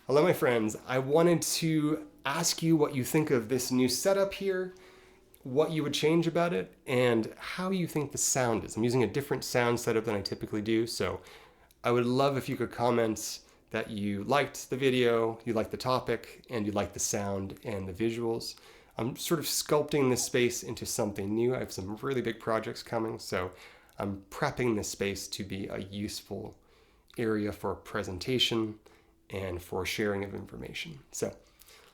Hello, my friends. I wanted to ask you what you think of this new setup here, what you would change about it, and how you think the sound is. I'm using a different sound setup than I typically do, so I would love if you could comment that you liked the video, you liked the topic, and you liked the sound and the visuals. I'm sort of sculpting this space into something new. I have some really big projects coming, so I'm prepping this space to be a useful area for presentation and for sharing of information. So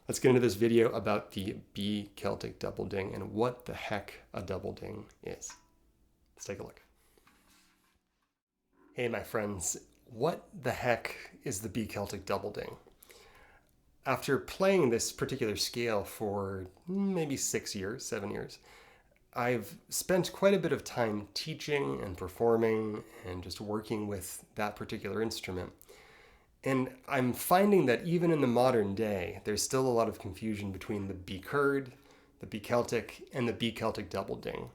let's get into this video about the B Celtic Double Ding and what the heck a double ding is. Let's take a look. Hey, my friends, what the heck is the B Celtic Double Ding? After playing this particular scale for maybe 6 years, 7 years, I've spent quite a bit of time teaching and performing and just working with that particular instrument. And I'm finding that even in the modern day, there's still a lot of confusion between the B Kurd, the B Celtic, and the B Celtic Double Ding.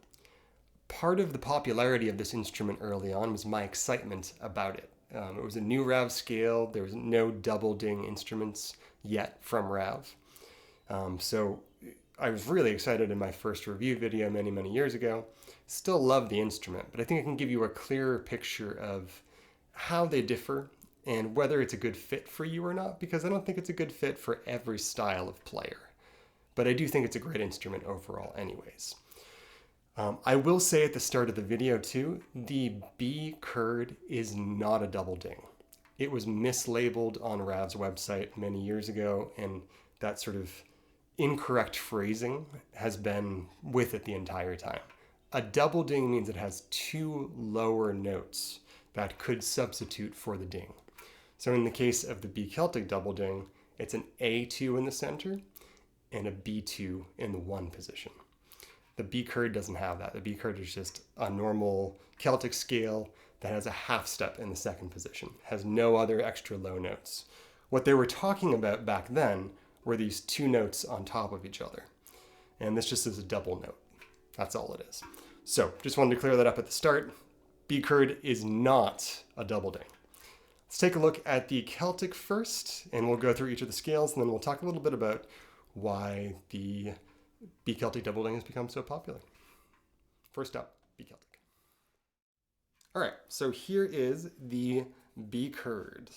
Part of the popularity of this instrument early on was my excitement about it. It was a new Rav scale. There was no double ding instruments yet from Rav. So I was really excited in my first review video many years ago. Still love the instrument, but I think I can give you a clearer picture of how they differ and whether it's a good fit for you or not, because I don't think it's a good fit for every style of player. But I do think it's a great instrument overall anyways. I will say at the start of the video too, the B Kurd is not a double ding. It was mislabeled on Rav's website many years ago, and that sort of incorrect phrasing has been with it the entire time. A double ding means it has two lower notes that could substitute for the ding. So in the case of the B Celtic Double Ding, it's an A2 in the center and a B2 in the 1 position. The B Kurd doesn't have that. The B Kurd is just a normal Celtic scale that has a half step in the 2nd position, has no other extra low notes. What they were talking about back then were these 2 notes on top of each other. And this just is a double note. That's all it is. So just wanted to clear that up at the start. B Kurd is not a double ding. Let's take a look at the Celtic first, and we'll go through each of the scales, and then we'll talk a little bit about why the B Celtic Double Ding has become so popular. First up, B Celtic. All right, so here is the B Kurd.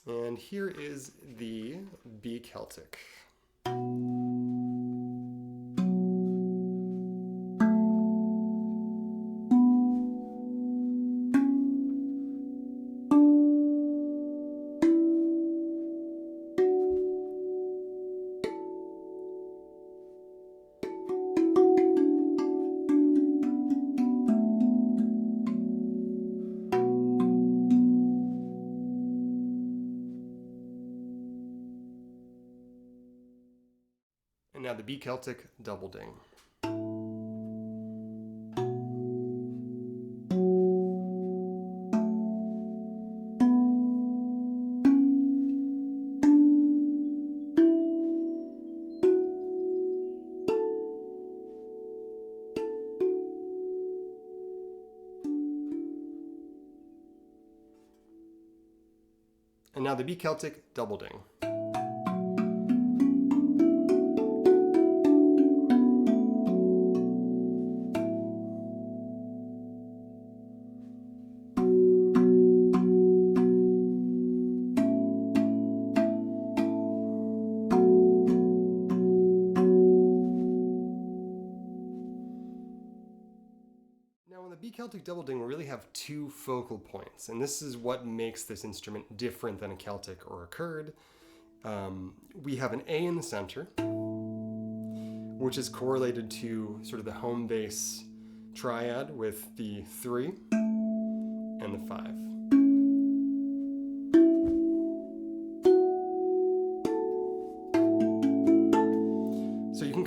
And here is the B Celtic. And now the B Celtic Double Ding. And now the B Celtic Double Ding. Now, on the B Celtic Double Ding, we really have 2 focal points, and this is what makes this instrument different than a Celtic or a Kurd. We have an A in the center, which is correlated to sort of the home bass triad with the 3 and the 5.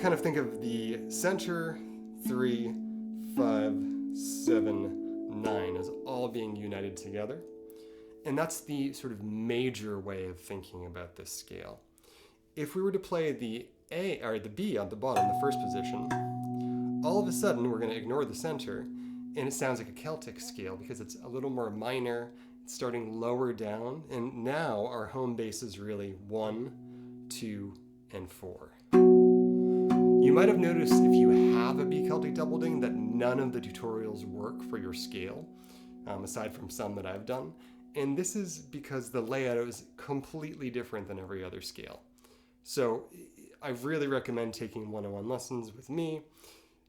kind of think of the center, 3, 5, 7, 9 as all being united together. And that's the sort of major way of thinking about this scale. If we were to play the A or the B on the bottom, the first position, all of a sudden we're going to ignore the center, and it sounds like a Celtic scale because it's a little more minor, it's starting lower down, and now our home base is really 1, 2, and 4. You might have noticed if you have a B Celtic Double Ding that none of the tutorials work for your scale, aside from some that I've done. And this is because the layout is completely different than every other scale. So I really recommend taking one-on-one lessons with me.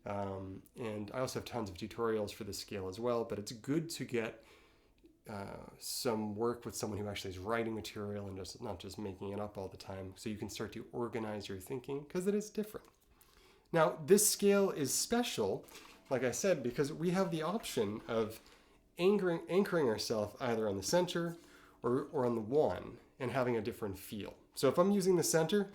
And I also have tons of tutorials for this scale as well, but it's good to get some work with someone who actually is writing material and just not just making it up all the time, so you can start to organize your thinking, because it is different. Now, this scale is special, like I said, because we have the option of anchoring ourselves either on the center or on the 1 and having a different feel. So if I'm using the center,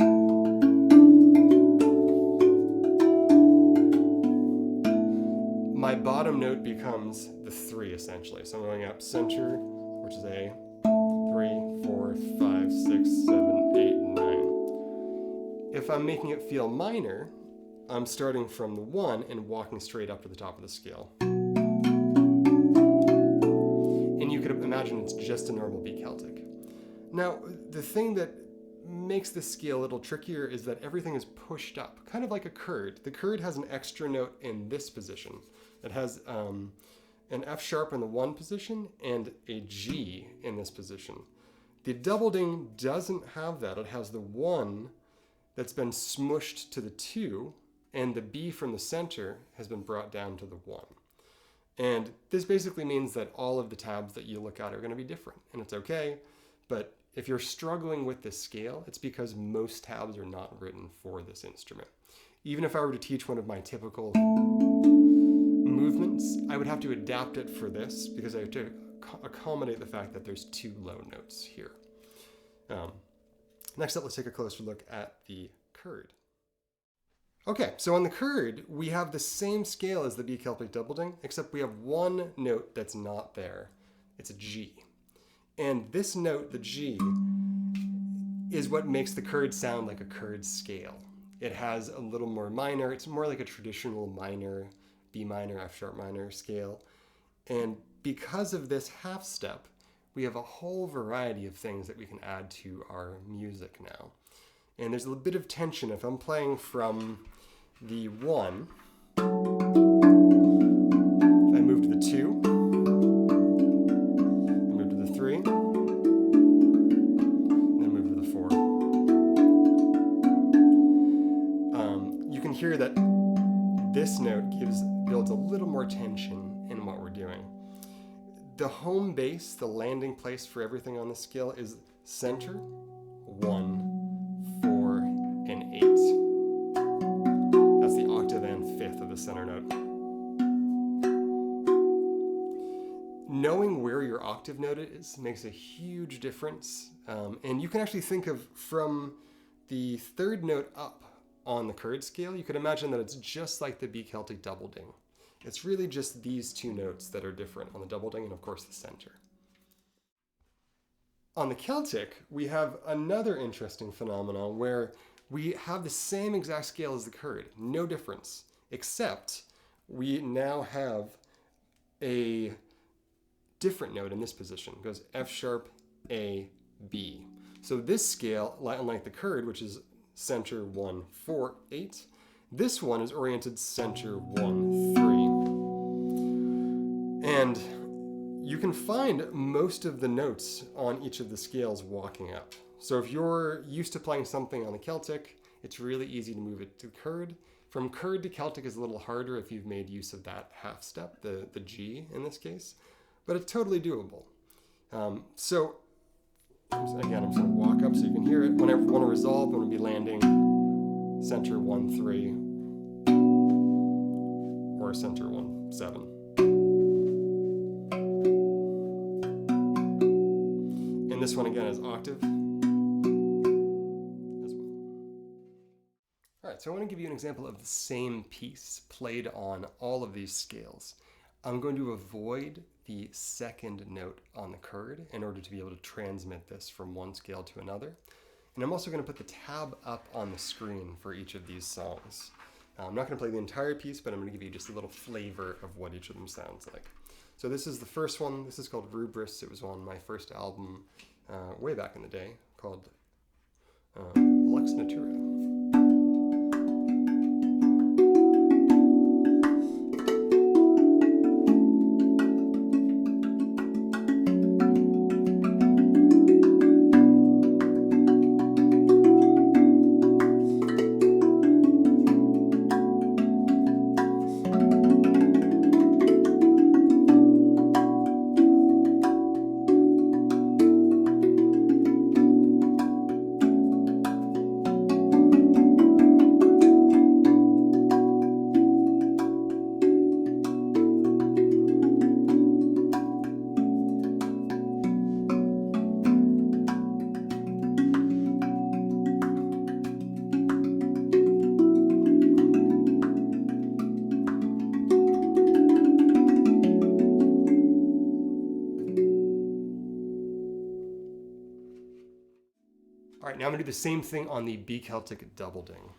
my bottom note becomes the 3 essentially. So I'm going up center, which is A, 3, 4, 5, 6, 7, 8, 9. If I'm making it feel minor, I'm starting from the 1 and walking straight up to the top of the scale. And you could imagine it's just a normal B Celtic. Now, the thing that makes this scale a little trickier is that everything is pushed up, kind of like a Kurd. The Kurd has an extra note in this position. It has an F sharp in the 1 position and a G in this position. The double ding doesn't have that. It has the 1 that's been smushed to the 2, and the B from the center has been brought down to the 1. And this basically means that all of the tabs that you look at are going to be different, and it's okay. But if you're struggling with this scale, it's because most tabs are not written for this instrument. Even if I were to teach one of my typical movements, I would have to adapt it for this because I have to accommodate the fact that there's 2 low notes here. Next up, let's take a closer look at the Kurd. Okay, so on the Kurd, we have the same scale as the B Celtic Double Ding, except we have 1 note that's not there. It's a G. And this note, the G, is what makes the Kurd sound like a Kurd scale. It has a little more minor. It's more like a traditional minor, B minor, F sharp minor scale. And because of this half step, we have a whole variety of things that we can add to our music now. And there's a bit of tension. If I'm playing from the 1, if I move to the 2, I move to the 3, and then move to the 4. You can hear that this note builds a little more tension in what we're doing. The home base, the landing place for everything on the scale is center, 1, 4, and 8. That's the octave and 5th of the center note. Knowing where your octave note is makes a huge difference. And you can actually think of from the 3rd note up on the Kurd scale, you could imagine that it's just like the B Celtic Double Ding. It's really just these 2 notes that are different on the double ding and of course the center. On the Celtic, we have another interesting phenomenon where we have the same exact scale as the Kurd, no difference, except we now have a different note in this position. It goes F sharp, A, B. So this scale, unlike the Kurd, which is center 1, 4, 8, this one is oriented center 1, 3. And you can find most of the notes on each of the scales walking up. So if you're used to playing something on the Celtic, it's really easy to move it to Kurd. From Kurd to Celtic is a little harder if you've made use of that half step, the G in this case, but it's totally doable. So again, I'm just going to walk up so you can hear it. Whenever I want to resolve, I'm going to be landing center 1, 3, or center 1, 7. And this one again is octave as well. All right, So I want to give you an example of the same piece played on all of these scales. I'm going to avoid the second note on the Kurd in order to be able to transmit this from one scale to another. And I'm also going to put the tab up on the screen for each of these songs. I'm not going to play the entire piece, but I'm going to give you just a little flavor of what each of them sounds like. So this is the first one. This is called Rubris. It was on my first album way back in the day called Lux Natura. All right, now I'm going to do the same thing on the B Celtic Double Ding.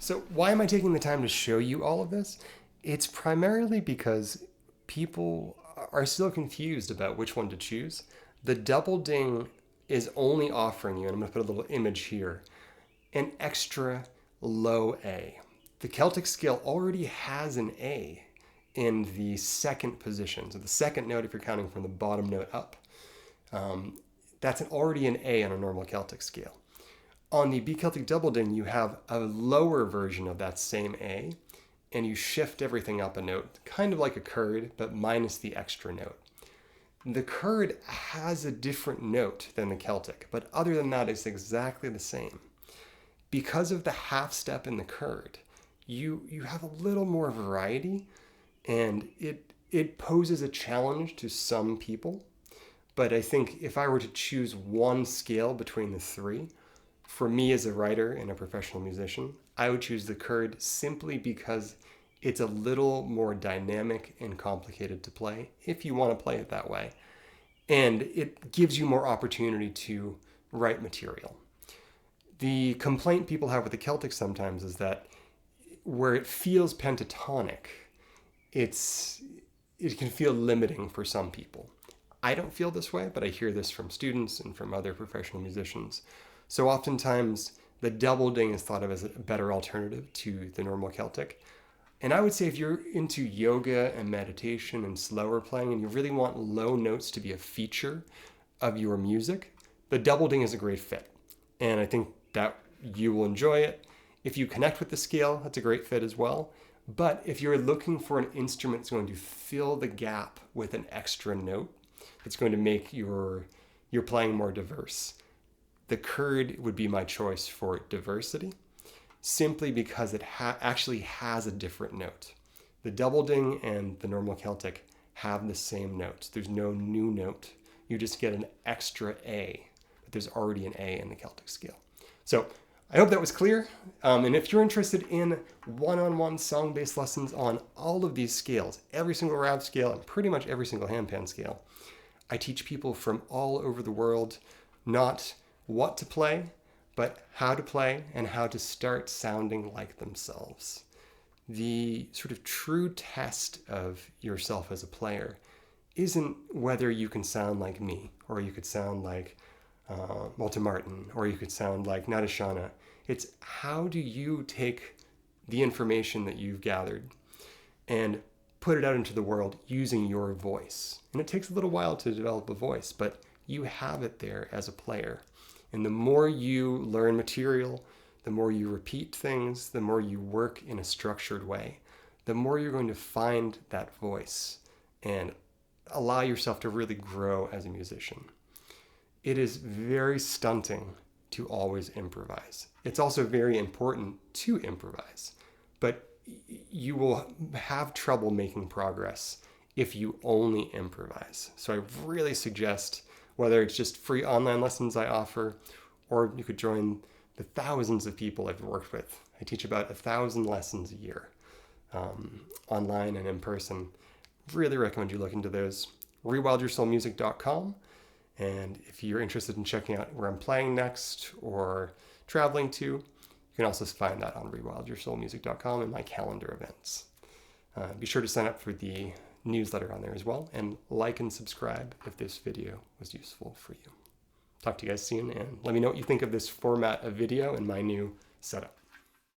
So why am I taking the time to show you all of this? It's primarily because people are still confused about which one to choose. The double ding is only offering you, and I'm going to put a little image here, an extra low A. The Celtic scale already has an A in the second position. So the second note, if you're counting from the bottom note up, that's already an A on a normal Celtic scale. On the B Celtic Double Ding, you have a lower version of that same A, and you shift everything up a note, kind of like a Kurd, but minus the extra note. The Kurd has a different note than the Celtic, but other than that, it's exactly the same. Because of the half step in the Kurd, you have a little more variety, and it poses a challenge to some people. But I think if I were to choose one scale between the three, for me as a writer and a professional musician, I would choose the Kurd simply because it's a little more dynamic and complicated to play, if you want to play it that way. And it gives you more opportunity to write material. The complaint people have with the Celtic sometimes is that where it feels pentatonic, it can feel limiting for some people. I don't feel this way, but I hear this from students and from other professional musicians. So oftentimes the double ding is thought of as a better alternative to the normal Celtic. And I would say if you're into yoga and meditation and slower playing and you really want low notes to be a feature of your music, the double ding is a great fit. And I think that you will enjoy it. If you connect with the scale, that's a great fit as well. But if you're looking for an instrument that's going to fill the gap with an extra note, it's going to make your playing more diverse. The Kurd would be my choice for diversity, simply because it actually has a different note. The double ding and the normal Celtic have the same notes. There's no new note. You just get an extra A, but there's already an A in the Celtic scale. So I hope that was clear. And if you're interested in one-on-one song-based lessons on all of these scales, every single Rav scale and pretty much every single Handpan scale, I teach people from all over the world, not what to play, but how to play and how to start sounding like themselves. The sort of true test of yourself as a player isn't whether you can sound like me, or you could sound like Walter Martin, or you could sound like Nadeshana. It's how do you take the information that you've gathered and put it out into the world using your voice. And it takes a little while to develop a voice, but you have it there as a player. And the more you learn material, the more you repeat things, the more you work in a structured way, the more you're going to find that voice and allow yourself to really grow as a musician. It is very stunting to always improvise. It's also very important to improvise, but you will have trouble making progress if you only improvise. So I really suggest, whether it's just free online lessons I offer, or you could join the thousands of people I've worked with. I teach about 1,000 lessons a year, online and in person. Really recommend you look into those. Rewildyoursoulmusic.com. And if you're interested in checking out where I'm playing next or traveling to, you can also find that on rewildyoursoulmusic.com in my calendar events. Be sure to sign up for the newsletter on there as well, and like and subscribe if this video was useful for you. Talk to you guys soon, and let me know what you think of this format of video and my new setup.